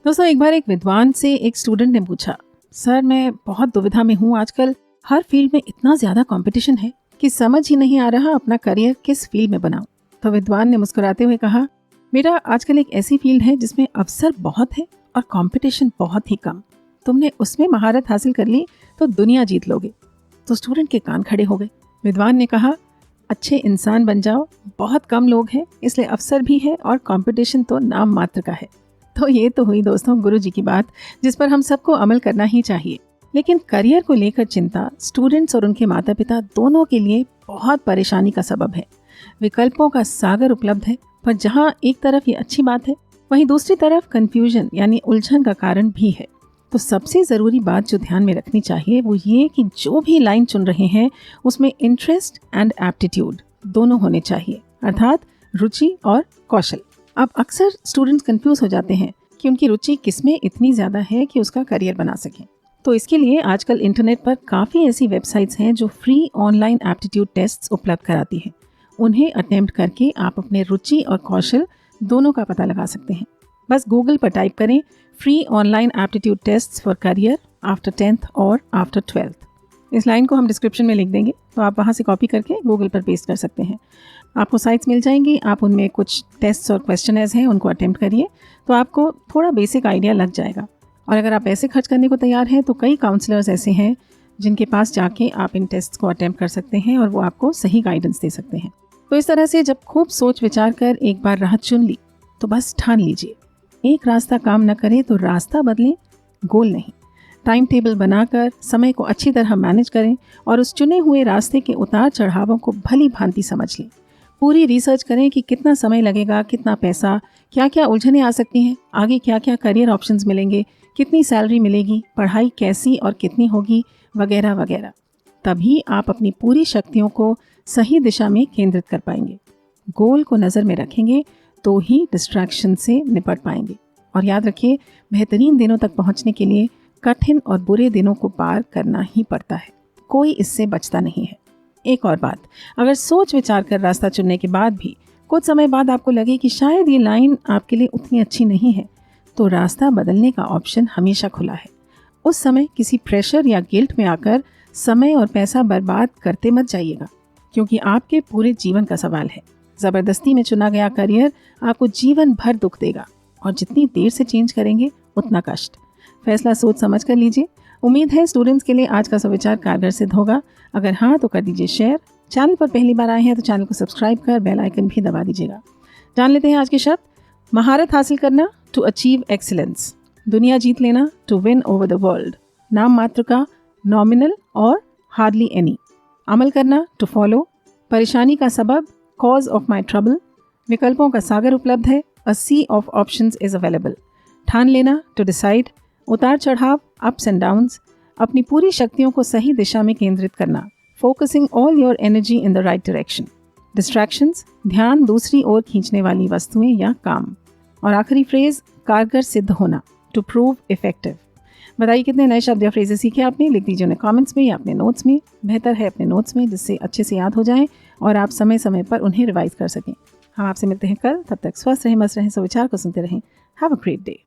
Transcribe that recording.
दोस्तों, एक बार एक विद्वान से एक स्टूडेंट ने पूछा, सर मैं बहुत दुविधा में हूँ, आजकल हर फील्ड में इतना ज़्यादा कंपटीशन है कि समझ ही नहीं आ रहा अपना करियर किस फील्ड में बनाऊं। तो विद्वान ने मुस्कुराते हुए कहा, बेटा आजकल एक ऐसी फील्ड है जिसमें अवसर बहुत है और कंपटीशन बहुत ही कम। तुमने उसमें महारत हासिल कर ली तो दुनिया जीत लोगे। तो स्टूडेंट के कान खड़े हो गए। विद्वान ने कहा, अच्छे इंसान बन जाओ, बहुत कम लोग हैं, इसलिए अवसर भी है और कंपटीशन तो नाम मात्र का है। तो ये तो हुई दोस्तों गुरु जी की बात, जिस पर हम सबको अमल करना ही चाहिए। लेकिन करियर को लेकर चिंता स्टूडेंट्स और उनके माता पिता दोनों के लिए बहुत परेशानी का सबब है। विकल्पों का सागर उपलब्ध है, पर जहाँ एक तरफ ये अच्छी बात है, वहीं दूसरी तरफ कंफ्यूजन यानी उलझन का कारण भी है। तो सबसे ज़रूरी बात जो ध्यान में रखनी चाहिए वो ये कि जो भी लाइन चुन रहे हैं उसमें इंटरेस्ट एंड एप्टीट्यूड दोनों होने चाहिए, अर्थात रुचि और कौशल। अब अक्सर स्टूडेंट्स कंफ्यूज हो जाते हैं कि उनकी रुचि किसमें इतनी ज़्यादा है कि उसका करियर बना सकें। तो इसके लिए आजकल इंटरनेट पर काफ़ी ऐसी वेबसाइट्स हैं जो फ्री ऑनलाइन एप्टीट्यूड टेस्ट्स उपलब्ध कराती हैं। उन्हें अटेम्प्ट करके आप अपने रुचि और कौशल दोनों का पता लगा सकते हैं। बस गूगल पर टाइप करें free online aptitude tests for career after 10th और आफ्टर 12th। इस लाइन को हम डिस्क्रिप्शन में लिख देंगे, तो आप वहाँ से कॉपी करके गूगल पर पेस्ट कर सकते हैं। आपको साइट्स मिल जाएंगी, आप उनमें कुछ टेस्ट्स और क्वेश्चनर्स हैं उनको अटेम्प्ट करिए, तो आपको थोड़ा बेसिक आइडिया लग जाएगा। और अगर आप पैसे खर्च करने को तैयार हैं तो कई काउंसलर्स ऐसे हैं जिनके पास जाके आप इन टेस्ट्स को अटेम्प्ट कर सकते हैं और वो आपको सही गाइडेंस दे सकते हैं। तो इस तरह से जब खूब सोच विचार कर एक बार राह चुन ली तो बस ठान लीजिए, एक रास्ता काम न करे तो रास्ता बदलें, गोल नहीं। टाइम टेबल बनाकर समय को अच्छी तरह मैनेज करें और उस चुने हुए रास्ते के उतार चढ़ावों को भली भांति समझ लें। पूरी रिसर्च करें कि कितना समय लगेगा, कितना पैसा, क्या क्या उलझनें आ सकती हैं, आगे क्या क्या करियर ऑप्शंस मिलेंगे, कितनी सैलरी मिलेगी, पढ़ाई कैसी और कितनी होगी, वगैरह वगैरह। तभी आप अपनी पूरी शक्तियों को सही दिशा में केंद्रित कर पाएंगे। गोल को नज़र में रखेंगे तो ही डिस्ट्रैक्शन से निपट पाएंगे। और याद रखिए, बेहतरीन दिनों तक पहुंचने के लिए कठिन और बुरे दिनों को पार करना ही पड़ता है, कोई इससे बचता नहीं है। एक और बात, अगर सोच विचार कर रास्ता चुनने के बाद भी कुछ समय बाद आपको लगे कि शायद ये लाइन आपके लिए उतनी अच्छी नहीं है, तो रास्ता बदलने का ऑप्शन हमेशा खुला है। उस समय किसी प्रेशर या गिल्ट में आकर समय और पैसा बर्बाद करते मत जाइएगा, क्योंकि आपके पूरे जीवन का सवाल है। ज़बरदस्ती में चुना गया करियर आपको जीवन भर दुख देगा और जितनी देर से चेंज करेंगे उतना कष्ट। फैसला सोच समझ कर लीजिए। उम्मीद है स्टूडेंट्स के लिए आज का सुविचार कारगर सिद्ध होगा। अगर हाँ तो कर दीजिए शेयर। चैनल पर पहली बार आए हैं तो चैनल को सब्सक्राइब कर बेल आइकन भी दबा दीजिएगा। जान लेते हैं आज के शब्द। महारत हासिल करना, टू अचीव एक्सीलेंस। दुनिया जीत लेना, to win over the world. नाम मात्र का, नॉमिनल और हार्डली एनी। अमल करना, टू फॉलो। परेशानी का सबब, कॉज ऑफ माई ट्रबल। विकल्पों का सागर उपलब्ध है, अ सी ऑफ ऑप्शंस इज अवेलेबल। ठान लेना, टू डिसाइड। उतार चढ़ाव, अप्स एंड डाउन्स। अपनी पूरी शक्तियों को सही दिशा में केंद्रित करना, focusing all your energy in the right direction. Distractions, ध्यान दूसरी ओर खींचने वाली वस्तुएं या काम। और आखिरी फ्रेज, कारगर सिद्ध होना, टू प्रूव इफेक्टिव। बताइए कितने नए शब्द या फ्रेजेस सीखे आपने, लिख दीजिए उन्हें कमेंट्स में या अपने नोट्स में। बेहतर है अपने नोट्स में, जिससे अच्छे से याद हो जाएं और आप समय समय पर उन्हें रिवाइज कर सकें। हम आपसे मिलते हैं कल, तब तक स्वस्थ रहें, मस्त रहें, सुविचार को सुनते रहें। Have a great day.